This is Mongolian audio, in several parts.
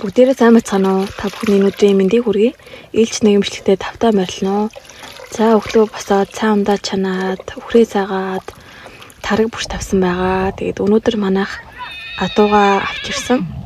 Бүгдээрээ сайн байцгаана уу? Та бүхний өнөөдрийн мэндийг хүргэе. Ээлж нэг имжлэгтээ тавтаа морилно. За өглөө босоод цаа ундаа чанаад, үхрээ цагаад тараг бүрч тавсан байгаа. Тэгээд өнөөдөр манайх адууга авч ирсэн.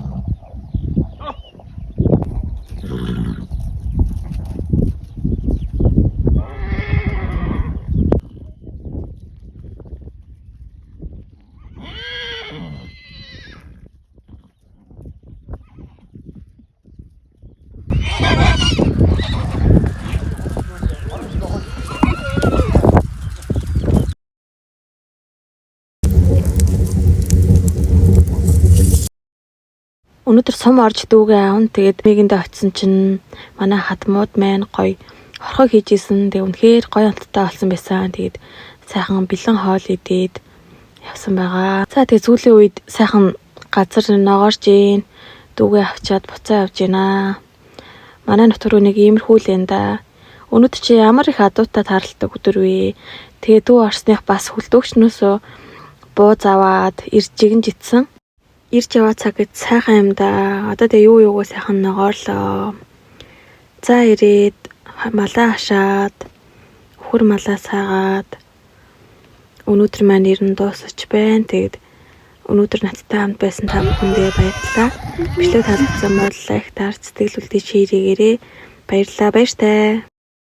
Өнөөдөр сум орж дүүгээ аавн тэгээд мэгэндээ очисон чинь манай хадмууд маань гоё хорхоо хийжсэн. Тэгээд үнэхээр гоё онцтой болсон байсан. Тэгээд сайхан бэлэн хоол идээд явсан байгаа. За тэгээд сүүлийн үед сайхан газар ногоорж ийн. Дүүгээ авчаад буцаа явж байна. Манай нутгаар нэг иймэрхүү л энэ да. Өнөөдөр чи ямар их адуутай тааралтай өдөр вэ? Тэгээд дүү орсных бас хүлдөгчнөөсөө бууз аваад ирж жигэн житсэн. Ирж яваа цагт сайхан юм да. Одоо тэгээ юугаа сайхан ногоорлоо. За ирээд малаа хашаад, хөр малаа саагаад өнөөдөр маань ирэн дуусч байна. Тэгээд өнөөдөр надтай хамт байсан та бүхэндээ баярлалаа. Бичлэг таалагдсан бол лайк, таар, сэтгэл үлдээ шеэрэгээрэй. Баярлалаа, баяртай.